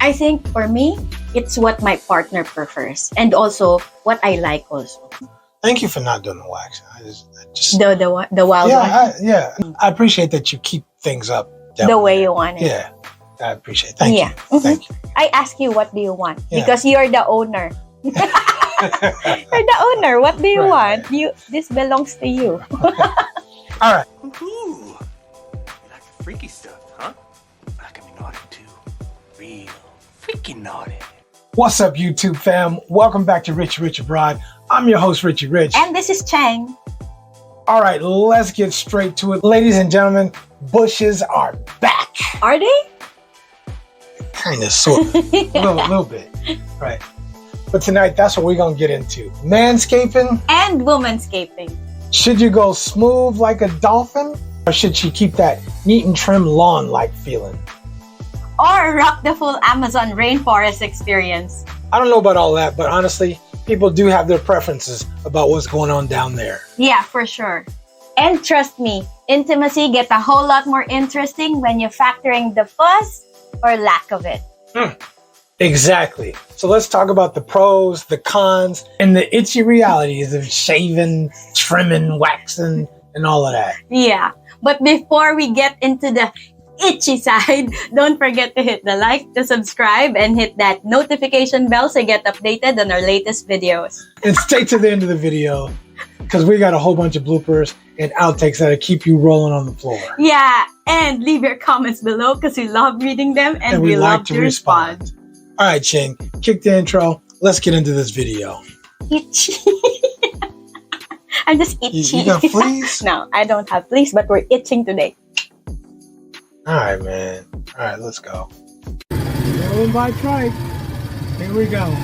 I think for me, it's what my partner prefers and also what I like also. Thank you for not doing the wax. I just The wild one. I appreciate that you keep things up The way you want it. Yeah, I appreciate it. Thank you. Mm-hmm. Thank you. I ask you, what do you want? Yeah. Because you're the owner. You're the owner. What do you want? This belongs to you. All right. Ooh, you like the freaky stuff, huh? I can be naughty too. Real freaky naughty. What's up, YouTube fam? Welcome back to Richie Rich Abroad. I'm your host, Richie Rich. And this is Cheng. All right, let's get straight to it. Ladies and gentlemen, bushes are back. Are they? Kind of, sort of. A little bit. Right. But tonight, that's what we're going to get into. Manscaping. And womanscaping. Should you go smooth like a dolphin? Or should she keep that neat and trim lawn-like feeling? Or rock the full Amazon rainforest experience. I don't know about all that, but honestly, people do have their preferences about what's going on down there. Yeah, for sure. And trust me, intimacy gets a whole lot more interesting when you're factoring the fuss or lack of it. Exactly. So let's talk about the pros, the cons, and the itchy realities of shaving, trimming, waxing, and all of that. Yeah, but before we get into the itchy side, don't forget to hit the like, to subscribe, and hit that notification bell so you get updated on our latest videos. And stay to the end of the video because we got a whole bunch of bloopers and outtakes that'll keep you rolling on the floor. Yeah, and leave your comments below because we love reading them and we love to respond. All right, Cheng, kick the intro. Let's get into this video. Itchy. I'm just itchy. You got fleas? No, I don't have fleas, but we're itching today. All right, man. All right, let's go. Rolling by trike. Here we go.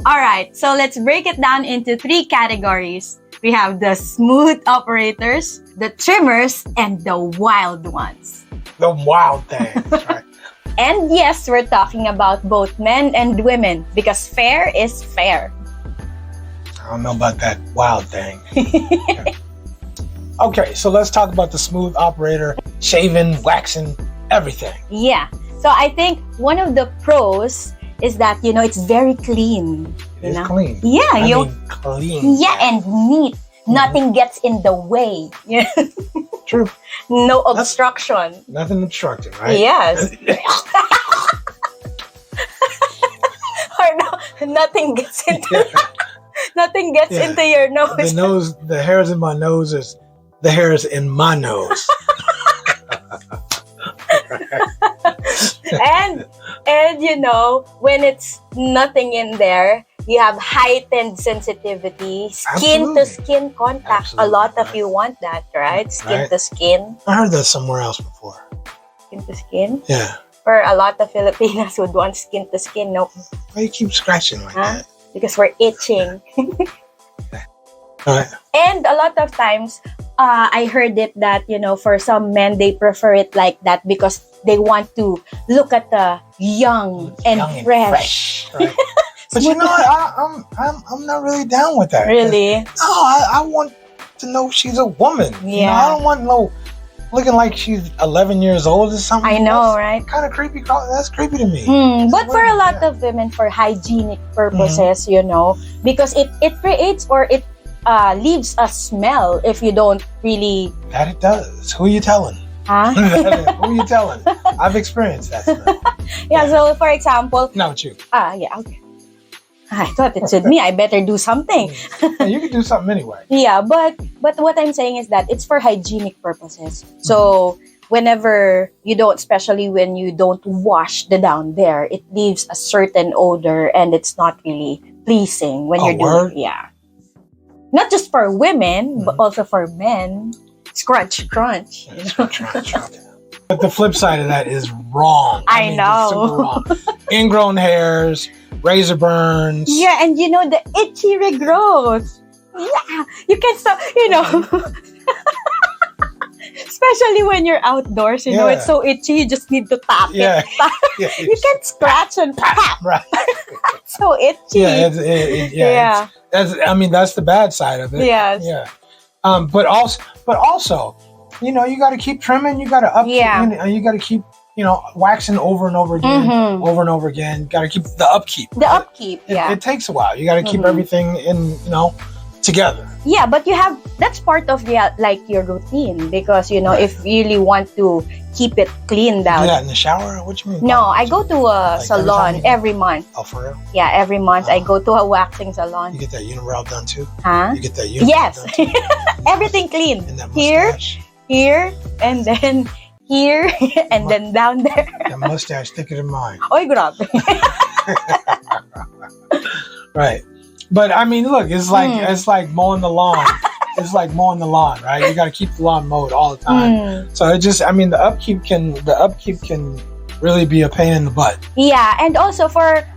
All right, so let's break it down into 3 categories. We have the smooth operators, the trimmers, and the wild ones. The wild things, right? And yes, we're talking about both men and women because fair is fair. I don't know about that wild thing. Okay, so let's talk about the smooth operator, shaving, waxing, everything. Yeah, so I think one of the pros is that, it's very clean. It's clean. Yeah, I mean, clean. Yeah, and neat. Nothing gets in the way. Yeah. True. No obstruction. Nothing obstructive, right? Yes. Or no, nothing gets into nothing gets into your nose. The hairs in my nose is the hairs in my nose. and when it's nothing in there, you have heightened sensitivity, skin to skin contact. Absolutely. A lot of you want that, right? Skin to skin. I heard that somewhere else before. Skin to skin? Yeah. For a lot of Filipinos would want skin to skin. No. Why you keep scratching like that? Because we're itching. All right. And a lot of times, I heard it that, for some men, they prefer it like that because they want to look at the young and fresh. Right. But I'm not really down with that. Really? No, I want to know she's a woman. Yeah. I don't want looking like she's 11 years old or something. I know, right? Kind of creepy. That's creepy to me. But for a lot of women, for hygienic purposes, because it creates or it leaves a smell if you don't really. That it does. Who are you telling? Huh? Who are you telling? I've experienced that smell. Yeah, so for example. Not you. Yeah, okay. I thought it said me. I better do something. Yeah, you can do something anyway. Yeah, but what I'm saying is that it's for hygienic purposes. So whenever you don't, especially when you don't wash the down there, it leaves a certain odor and it's not really pleasing when you're doing. Yeah. Not just for women, but also for men. Scrunch, crunch. But the flip side of that is wrong. I know. Super wrong. Ingrown hairs, razor burns. Yeah, and the itchy regrowth. Yeah, you can stop, Especially when you're outdoors, you know, Yeah. it's so itchy. You just need to tap Yeah. it. Yeah, You can scratch and tap. right. It's so itchy. Yeah, Yeah. that's the bad side of it. Yes. Yeah. But also, you know, you got to keep trimming. You got to upkeep. Yeah. You got to keep, you know, waxing over and over again, over and over again. Got to keep the upkeep. The upkeep. Yeah. It takes a while. You got to keep everything in, you know, together. Yeah, but that's part of your routine, because, you know, if you really want to keep it clean Do down. that in the shower? What you mean? No, I go to a Like salon every month. Oh, for real? Yeah, every month I Oh. go to a waxing You salon. get that unibrow done too? Huh? You get that unibrow Yes. done too? Everything clean. And that Here, mustache. here, and then here, and then down there. That mustache thicker than mine. Oy, grabe. Right. But I mean, look, it's like mowing the lawn. It's like mowing the lawn, right? You got to keep the lawn mowed all the time. So it just, I mean, the upkeep can really be a pain in the butt. Yeah, and also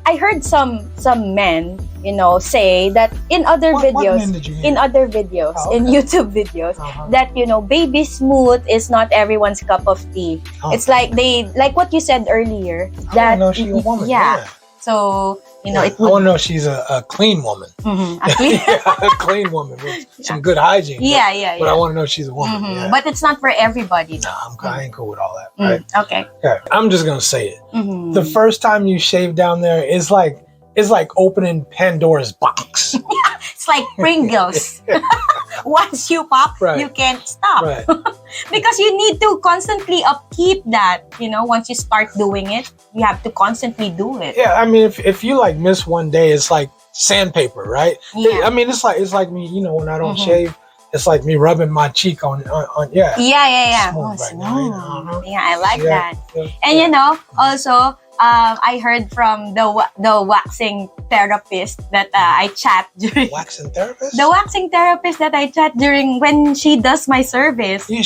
I heard some men, you know, say that in other What videos, men did you hear? in other videos, Oh, in okay. YouTube videos, Uh-huh. that, you know, baby smooth is not everyone's cup of tea. Oh. It's like like what you said earlier. I That want to know she's a woman. Yeah. So, you know, Yeah. it I would want to know she's a clean woman. a clean. A clean woman with some good hygiene. Yeah. But I want to know she's a woman. Mhm. Yeah. But it's not for everybody. Nah, I ain't cool with all that. Right? Okay. Okay. I'm just gonna say it. Mhm. The first time you shave down there is like opening Pandora's box. It's like Pringles. Once you pop, Right. you can't stop. Right. Because you need to constantly upkeep that. You know, once you start doing it, you have to constantly do it. Yeah, I mean, if you like miss one day, it's like sandpaper, right? Yeah. I mean, it's like me. You know, when I don't shave, it's like me rubbing my cheek on yeah. Yeah. Smooth Oh, right smooth. now, you know? Yeah, I like that. Yeah. And you know, also, I heard from the waxing therapist that I chat during Waxing therapist. the waxing therapist that I chat during when she does my service. You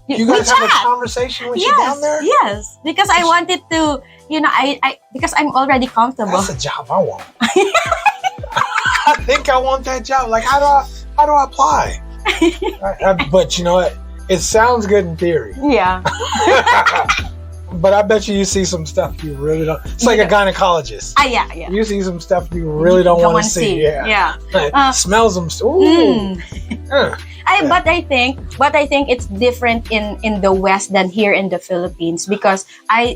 We guys have a chat. conversation when she's down there. Yes, because I wanted to, you know, I because I'm already comfortable. That's a job I want. I think I want that job. Like, how do I apply? But you know what? It sounds good in theory. Yeah. But I bet you see some stuff you really don't. It's like a gynecologist. Yeah. You see some stuff you really don't want wanna to see. Yeah. Smells them. Ooh. Uh, But I think it's different in the West than here in the Philippines, because I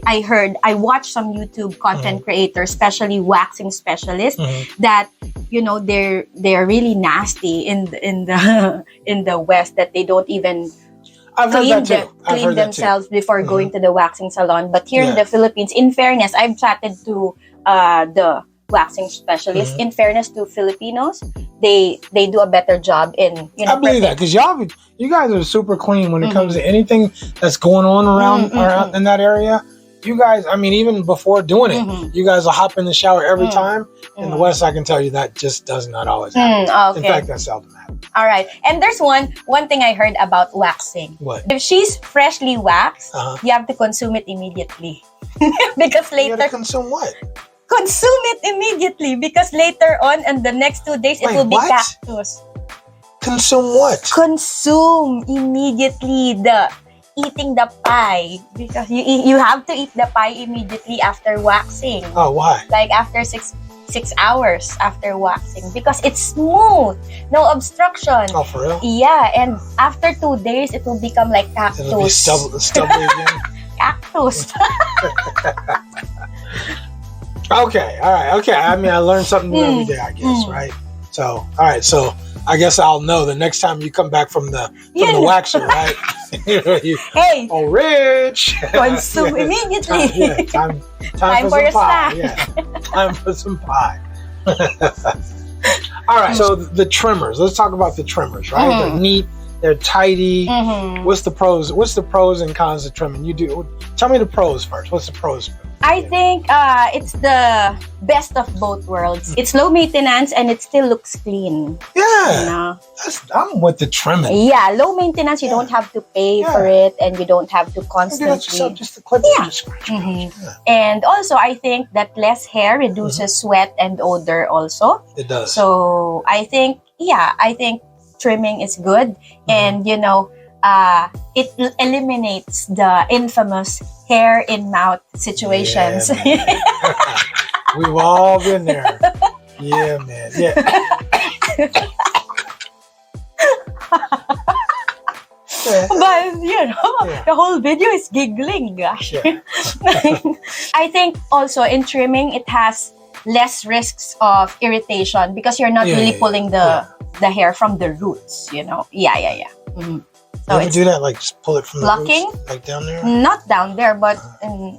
watched some YouTube content creators, especially waxing specialists, that, you know, they're really nasty in the West, that they don't even I've heard that too. clean themselves before going to the waxing salon. But here in the Philippines, in fairness, I've chatted to the waxing specialists. In fairness to Filipinos, they do a better job in, you know. I believe that, because you guys are super clean when it comes to anything that's going on around in that area. You guys, I mean, even before doing it, you guys will hop in the shower every time. In the West, I can tell you that just does not always happen. Okay. In fact, that seldom happens. All right. And there's one thing I heard about waxing. What? If she's freshly waxed, you have to consume it immediately. Because You later, gotta consume what? consume it immediately, because later on, and the next 2 days, it Wait, will be what? cactus. Consume what? Consume immediately eating the pie, because you have to eat the pie immediately after waxing. Oh, why? Like after 6 hours after waxing, because it's smooth, no obstruction. Oh, for real? Yeah, and after 2 days, it will become like cactus. It'll be stubbly again. Cactus. Okay, all right, okay. I mean, I learn something new every day, I guess, right? So, all right, so I guess I'll know the next time you come back from the waxer, right? Hey, Oh, Rich! consume immediately. Time Time for for your some pie. snack. Yeah, time for some pie. All right, so the trimmers. Let's talk about the trimmers, right? They're neat. They're tidy. What's the pros? What's the pros and cons of trimming? Tell me the pros first. What's the pros? I think it's the best of both worlds. It's low maintenance and it still looks clean. Yeah, You know? I'm with the trimming. Yeah, low maintenance. You don't have to pay for it, and you don't have to You do that constantly. yourself, just to clip Yeah. it, just scratch it. Yeah, And also, I think that less hair reduces sweat and odor also. it does. So I think trimming is good. And, you know, it eliminates the infamous hair in mouth situations. Yeah, man. We've all been there. Yeah, man. Yeah. But the whole video is giggling. Gosh. Yeah. I think also in trimming it has less risks of irritation because you're not really pulling the hair from the roots. Yeah. Mm-hmm. So you ever do that? Like just pull it from plucking? The roots, like down there? Not down there, but in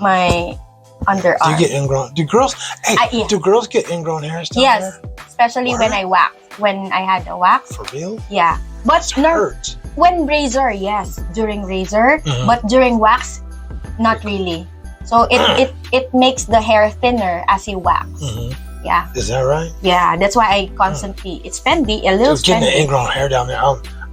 my underarm. Do you get ingrown? Do girls? Hey, do girls get ingrown hairs down there? Yes, especially when I wax. When I had a wax. For real? Yeah, but hurts. When razor, yes, during razor, but during wax, not really. So it makes the hair thinner as you wax. Yeah. Is that right? Yeah, that's why I constantly it's spendy, a little spendy. Getting the ingrown hair down there,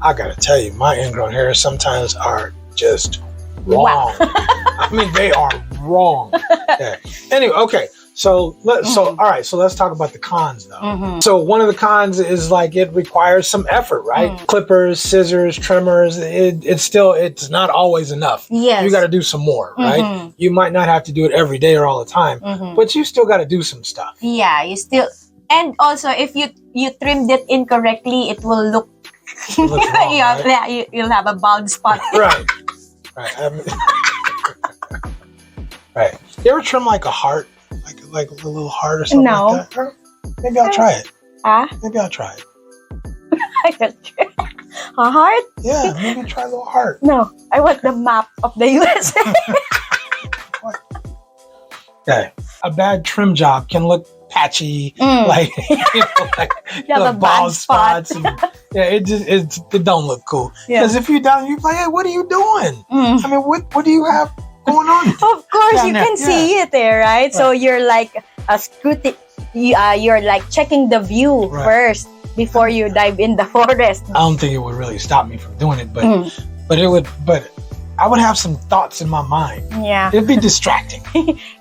I gotta tell you, my ingrown hairs sometimes are just wrong. Wow. I mean, they are wrong. Yeah. Anyway, okay. So all right. So let's talk about the cons, though. So one of the cons is like it requires some effort, right? Clippers, scissors, trimmers. It's not always enough. Yes. You got to do some more, right? You might not have to do it every day or all the time, but you still got to do some stuff. Yeah, you still. And also, if you trimmed it incorrectly, it will look. Wrong, right? You'll have a bald spot. Right. Right. You ever trim like a heart? Like a little heart or something like that? Maybe I'll try it. Maybe I'll try it. A heart? Yeah, maybe try a little heart. No, I want the map of the USA. Okay. A bad trim job can look patchy, like bald spots. And, it don't look cool. Because if you're down, you're like, hey, what are you doing? I mean, what do you have going on? Of course, you can see it there, right? So you're like a scrutiny. You're like checking the view first before you dive in the forest. I don't think it would really stop me from doing it, but it would. But I would have some thoughts in my mind. Yeah, it'd be distracting.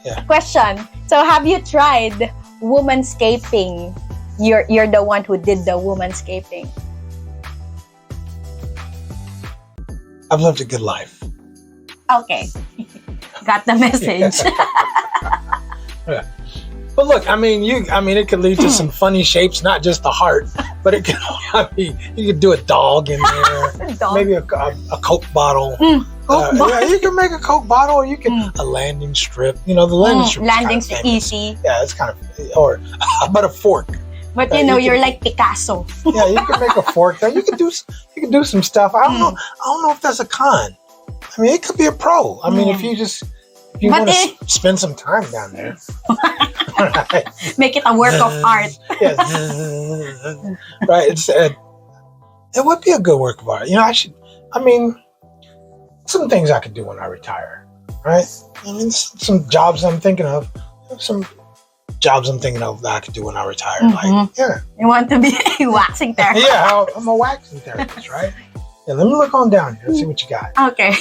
Yeah. Question. So, have you tried womanscaping? You're the one who did the womanscaping. I've lived a good life. Okay. Got the message. Yeah. But look, I mean, it could lead to some funny shapes, not just the heart, but it could. You could do a dog in there, maybe a Coke bottle. Yeah, you can make a Coke bottle, or you can a landing strip. The landing strip. Landing's easy. Yeah, it's kind of, or but a fork. But you're like Picasso. Yeah, you can make a fork there. You can do some stuff. I don't know if that's a con. I mean, it could be a pro. I mean, if you want to spend some time down there, right? Make it a work of art. Yeah. Right. It would be a good work of art. Some things I could do when I retire, right? I mean, some jobs I'm thinking of. Some jobs I'm thinking of that I could do when I retire. Like, you want to be a waxing therapist? Yeah, I'm a waxing therapist, right? Yeah, let me look on down here and see what you got. Okay.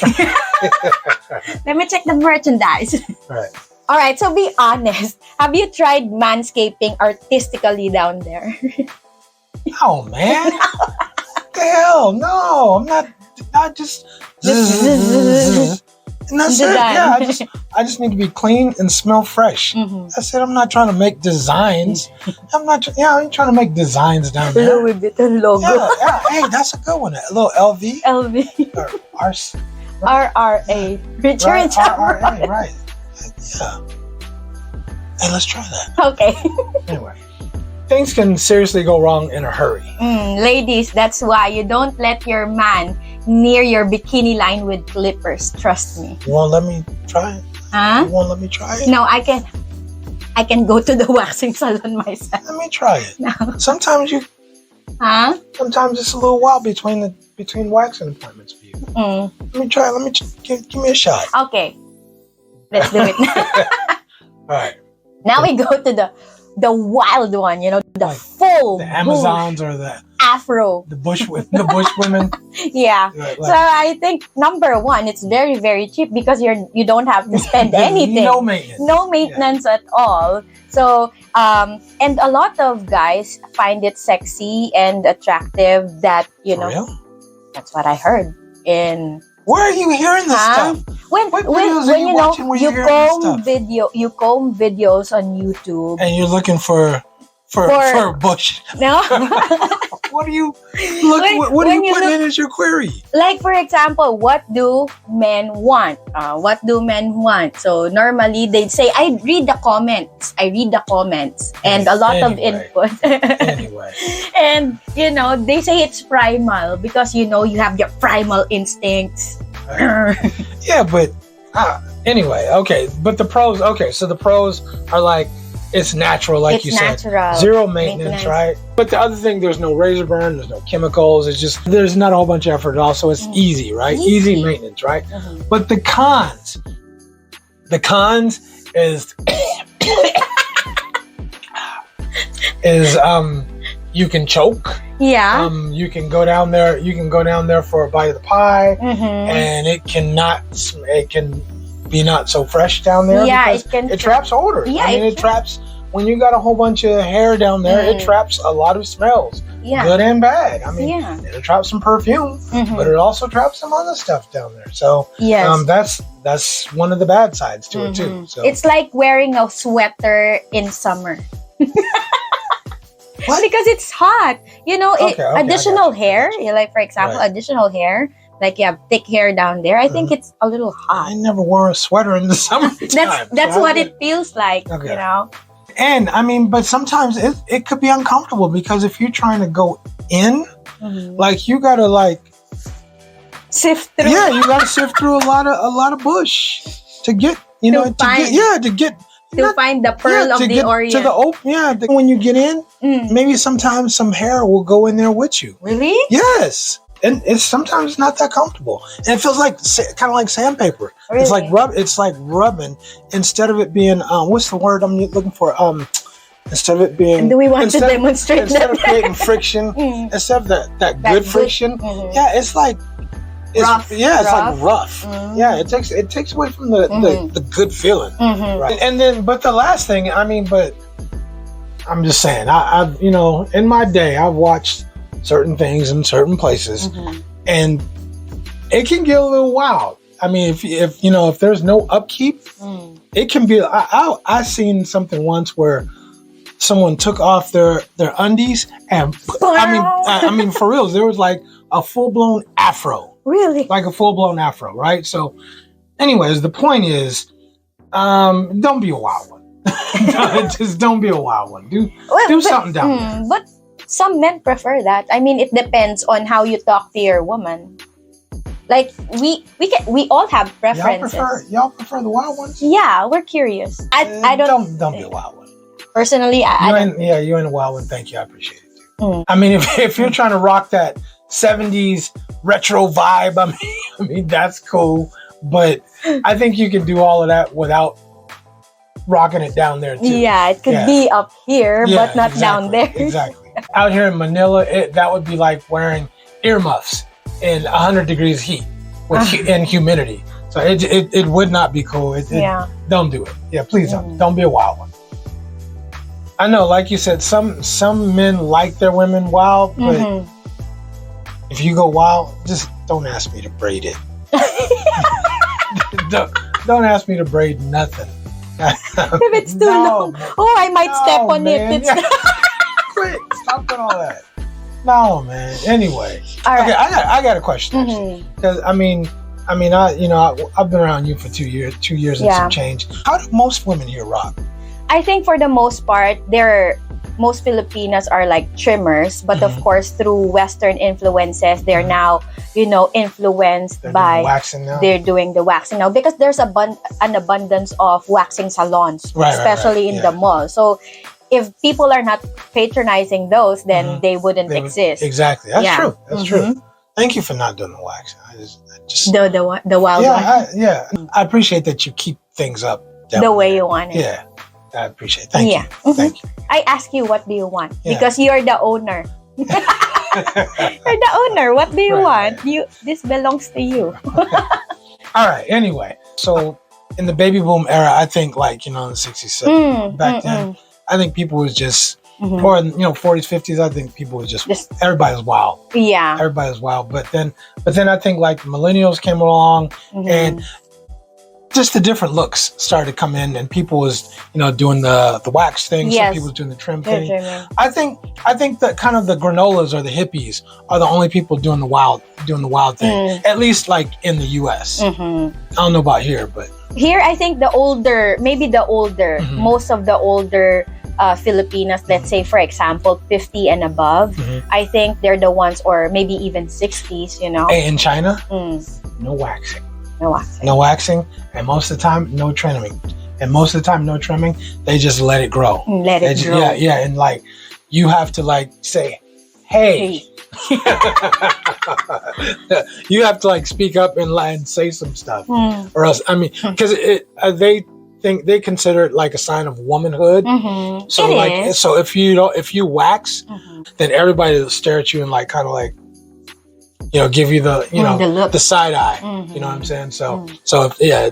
Let me check the merchandise. Right. All right, so be honest. Have you tried manscaping artistically down there? Oh, man. What the hell? No, I'm not just... And that's it. Yeah, I just need to be clean and smell fresh. That's it. I'm not trying to make designs. I ain't trying to make designs down there. Louis Vuitton logo. Yeah. Hey, that's a good one. A little LV. Or RRA. Richard and Cheng. RRA, right. Yeah. Hey, let's try that. Okay. Anyway. Things can seriously go wrong in a hurry. Ladies, that's why you don't let your man near your bikini line with clippers. Trust me. You won't let me try it? Huh? You won't let me try it? No, I can go to the waxing salon myself. Let me try it. No. Sometimes Sometimes it's a little while between waxing appointments for you. Let me try. Give me a shot. Okay. Let's do it. All right. Now we go to the wild one, the full the Amazons or the Afro, the bush women. Yeah. So I think number one, it's very, very cheap because you don't have to spend anything. No maintenance at all. So and a lot of guys find it sexy and attractive that For real? That's what I heard. in. Where are you hearing this Huh? stuff? When What videos are when you you know watching where you you're hearing this comb stuff? you comb videos on YouTube. And you're looking for bush. No. What are you look? What are when you you putting look- in as your query? Like for example, what do men want? What do men want? So normally they'd say, I read the comments, and a lot of Anyway. input. Anyway, And they say it's primal because you have your primal instincts. yeah, but anyway, okay. But the pros, okay. So the pros are like it's natural, like It's you said, natural. zero maintenance, Maintenance. right? But the other thing, there's no razor burn, there's no chemicals. It's just there's not a whole bunch of effort at all. So it's easy, right? Easy. Easy maintenance, right? Mhm. But the cons is you can choke. Yeah. You can go down there for a bite of the pie, Mhm. and it can be not so fresh down there. Yeah, because it traps odor. Yeah, I mean, it traps when you got a whole bunch of hair down there. It traps a lot of smells, Yeah. good and bad. I mean, Yeah. it traps some perfume, Mhm. but it also traps some other stuff down there. So Yes. that's one of the bad sides to it too. So It's like wearing a sweater in summer. What? Because it's hot. Okay, I Additional got you. hair, like for example, Right. additional hair, like you have thick hair down there. I think it's a little hot. I never wore a sweater in the summer. That's what it feels like, Okay. And I mean, but sometimes it could be uncomfortable because if you're trying to go in, like you gotta Sift through. you gotta sift through a lot of bush to get To find the pearl of the Orient. to the open. When you get in, maybe sometimes some hair will go in there with you. Really? Yes. And it's sometimes not that comfortable, and it feels like kind of like sandpaper. Really? It's like rubbing instead of it being what's the word I'm looking for? Instead of it being. And do we want to demonstrate instead that? of creating friction, instead of that good friction, Mhm. yeah, it's like Rough. it's like rough. Mhm. Yeah, it takes away from the good feeling, Mhm. right? And then, but the last thing, I mean, but I'm just saying, I've in my day, I've watched certain things in certain places, Mhm. and it can get a little wild. I mean, if there's no upkeep, it can be. I seen something once where someone took off their undies and I mean for real, there was like a full blown afro, Really? like a full blown afro, right? So, anyways, the point is, don't be a wild one. Just don't be a wild one. Do something down there. But some men prefer that. I mean, it depends on how you talk to your woman. Like we all have preferences. Y'all prefer the wild ones? Yeah, we're curious. I don't be a wild one. personally. I don't. You ain't a wild one. Thank you. I appreciate it too. I mean, if you're trying to rock that 70s retro vibe, I mean that's cool. But I think you can do all of that without rocking it down there too. Yeah, it could be up here, but not down there. Exactly. Out here in Manila, that would be like wearing earmuffs in 100 degrees heat and humidity. So it would not be cool. Don't do it. Yeah, please don't. Don't be a wild one. I know, like you said, some men like their women wild, but if you go wild, just don't ask me to braid it. don't ask me to braid nothing. If it's too long, I might step on it. Quit! Stop doing all that. No, man. Anyway, All right. Okay, I got a question actually, because I've been around you for 2 years, and some change. How do most women here rock? I think for the most part, most Filipinas are like trimmers, but of course, through Western influences, they're now, influenced by waxing now. They're doing the waxing now because there's an abundance of waxing salons, especially in the mall. So if people are not patronizing those, then they wouldn't exist. Exactly. That's true. That's true. Thank you for not doing the waxing. I just the wild one. I appreciate that you keep things up the way you want it. Yeah. I appreciate it. Thank you. Thank you. I ask you, what do you want? Because you're the owner. You're the owner. What do you want? This belongs to you. All right. Anyway, so in the baby boom era, I think in the 60s, 70s, back then, I think people was just or 40s, 50s, I think people was just everybody's wild. Yeah. Everybody's wild. But then I think like millennials came along and just the different looks started to come in, and people was doing the wax thing. Some people was doing the trim thing. I think that kind of the granolas or the hippies are the only people doing the wild thing. At least like in the US. I don't know about here, but here I think most of the older Filipinas, let's say for example 50 and above, I think they're the ones, or maybe even 60s, Hey, in China, no waxing. No waxing, and most of the time, no trimming. And most of the time, no trimming. They just let it grow. Grow. Yeah, and like you have to like say, "Hey." You have to like speak up and say some stuff, or else. I mean, because they consider it like a sign of womanhood. So if you wax, then everybody will stare at you and like kind of like. Give you the the side eye. You know what I'm saying? So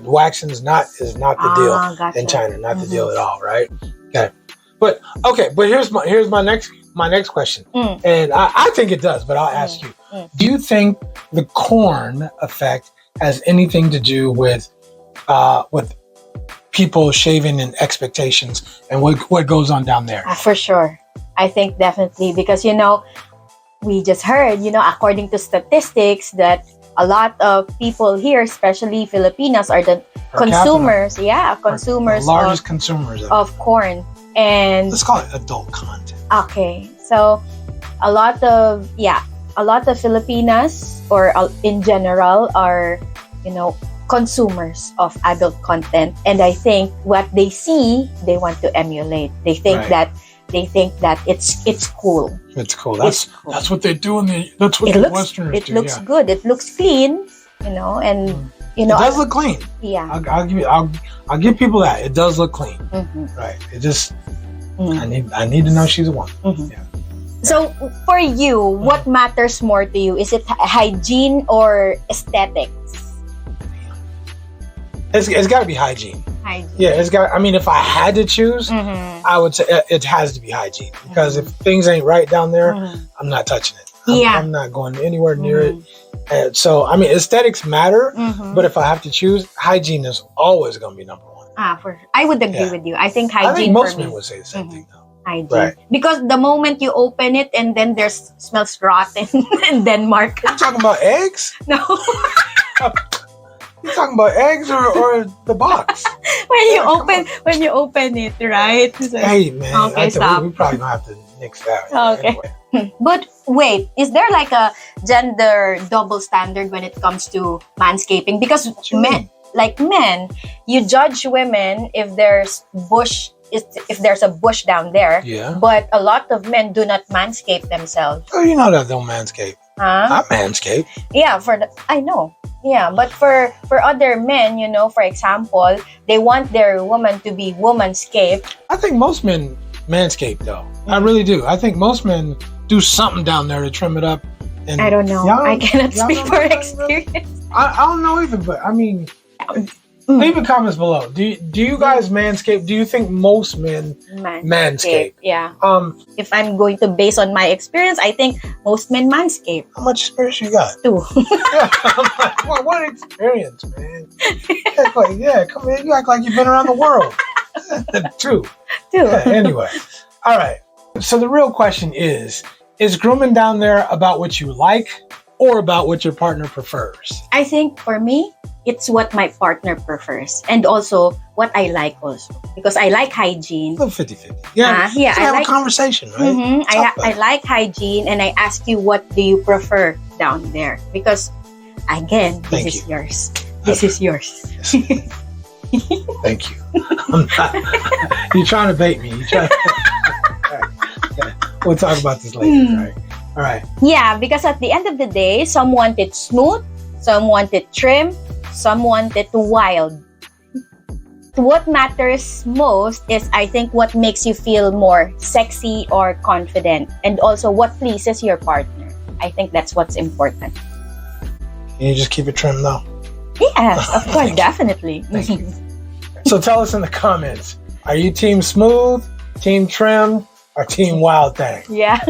waxing is not the deal in China, not the deal at all, right? Okay, but here's my next question, and I think it does, but I'll ask you: do you think the corn effect has anything to do with people shaving and expectations and what goes on down there? For sure, I think definitely, because we just heard, according to statistics, that a lot of people here, especially Filipinas, are the consumers. Consumers. The largest consumers of corn. And let's call it adult content. Okay, so a lot of Filipinas, or in general, are consumers of adult content, and I think what they see, they want to emulate. They think that it's cool. It's cool. That's what they do that's what the Westerners do. It looks good. It looks clean, and it does look clean. Yeah. I'll give people that. It does look clean. Right. It just I need to know she's a woman. Yeah. So for you, what matters more to you? Is it hygiene or aesthetics? It's got to be hygiene. Yeah, it's got. I mean, if I had to choose, I would say it has to be hygiene, because if things ain't right down there, I'm not touching it. I'm not going anywhere near it. And so, I mean, aesthetics matter, but if I have to choose, hygiene is always going to be number one. I would agree with you. I think hygiene. I think most men would say the same thing, though. Hygiene, right? Because the moment you open it and then there's smells rotten in Denmark. You're talking about eggs? No. You're talking about eggs or the box? when you open it, right? So, hey man, okay, stop. We probably gonna have to nix that. Okay. Anyway. But wait, is there like a gender double standard when it comes to manscaping? Because men, you judge women if there's a bush down there. Yeah. But a lot of men do not manscape themselves. Oh, you know that don't manscape. I manscape. Yeah, I know. Yeah, but for other men, for example, they want their woman to be womanscaped. I think most men manscape, though. I really do. I think most men do something down there to trim it up. And I don't know. I cannot speak for experience. I don't know either, but I mean, leave a comments below. Do you guys manscape? Do you think most men manscape? Yeah. If I'm going to base on my experience, I think most men manscape. How much experience you got? 2. Well, what experience, man? Come on, you act like you've been around the world. 2. Yeah, anyway, all right. So the real question is grooming down there about what you like or about what your partner prefers? I think for me, it's what my partner prefers, and also what I like also, because I like hygiene. 50-50. Yeah. Have a conversation, right? I like hygiene, and I ask you, what do you prefer down there? Because again, this is yours. This is yours. Thank you. You're trying to bait me. We'll talk about this later, right? All right. Yeah, because at the end of the day, some want it smooth, some want it trim, some want it wild. What matters most is, I think, what makes you feel more sexy or confident, and also what pleases your partner. I think that's what's important. Can you just keep it trim, though? Yes, of course, definitely. Thank you. So tell us in the comments, are you team smooth, team trim, our Team Wild thing. Yeah.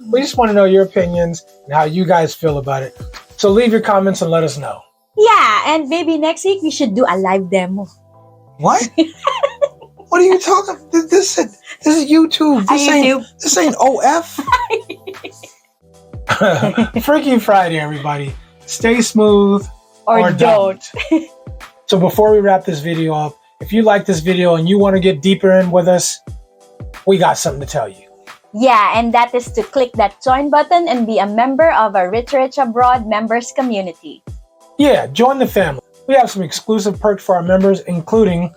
We just want to know your opinions and how you guys feel about it. So leave your comments and let us know. Yeah, and maybe next week we should do a live demo. What? What are you talking? This is YouTube. This ain't OF. Freaky Friday, everybody. Stay smooth Or don't. So before we wrap this video up, if you like this video and you want to get deeper in with us, we got something to tell you. Yeah, and that is to click that join button and be a member of our Rich Abroad members community. Yeah, join the family. We have some exclusive perks for our members, including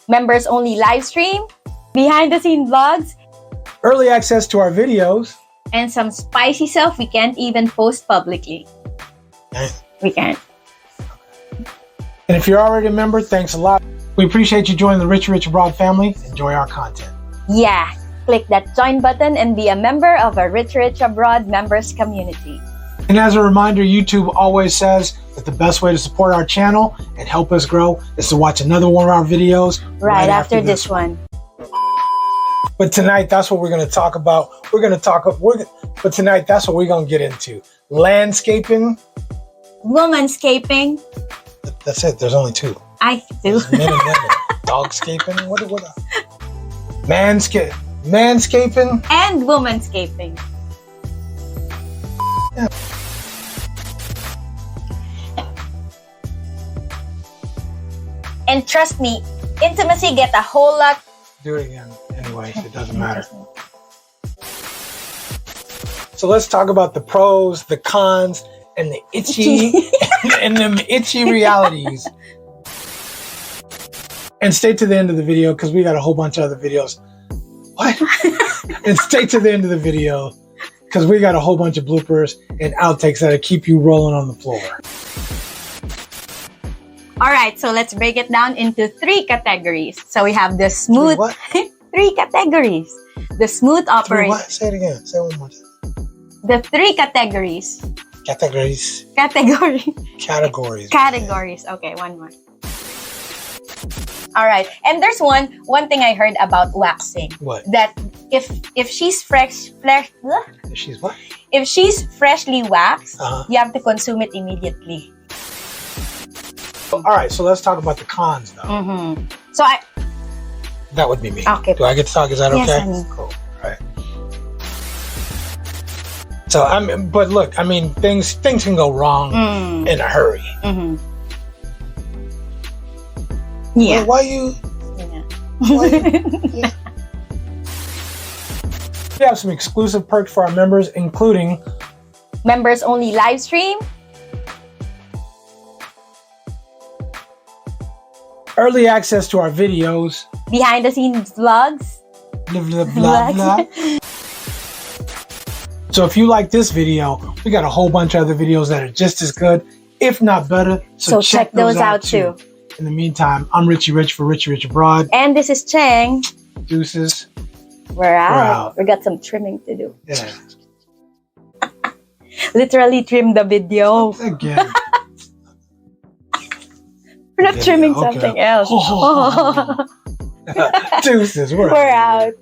members only live stream, behind the scene vlogs, early access to our videos, and some spicy stuff we can't even post publicly. We can't. And if you're already a member, thanks a lot. We appreciate you joining the Rich Abroad family. Enjoy our content. Yeah, click that join button and be a member of our Rich Abroad members community. And as a reminder, YouTube always says that the best way to support our channel and help us grow is to watch another one of our videos right after this one. But tonight, that's what we're going to talk about. But tonight, that's what we're going to get into. Landscaping. Womanscaping. That's it. There's only two. I do. Men and women. Dogscaping. What? Manscaping. And womanscaping. Yeah. And trust me, intimacy get a whole lot. Do it again. Anyway, it doesn't matter. So let's talk about the pros, the cons, and the itchy and them itchy realities. And stay to the end of the video because we got a whole bunch of other videos. What? And stay to the end of the video because we got a whole bunch of bloopers and outtakes that'll keep you rolling on the floor. All right, so let's break it down into 3 categories. So we have the smooth. What? 3 categories. The smooth operation. What? Say it again. Say it one more time. The 3 categories. Categories. Okay, one more. All right, and there's one thing I heard about waxing. What? That if she's If she's what? If she's freshly waxed, Uh-huh. you have to consume it immediately. All right, so let's talk about the cons, though. Mm-hmm. That would be me. Okay. Do I get to talk? Is that Yes, okay? honey. Cool. All right. So but look, I mean, things can go wrong in a hurry. Mm-hmm. Yeah. Well, why you? Yeah. We have some exclusive perks for our members, including members only live stream, early access to our videos, behind the scenes vlogs, blah, blah, blah, blah. So if you like this video, we got a whole bunch of other videos that are just as good, if not better. So check those out too. In the meantime, I'm Richie Rich for Richie Abroad. And this is Cheng. Deuces. We're out. We got some trimming to do. Yeah. Literally trim the video. Again. We're not trimming something else. Deuces. We're out. We're out.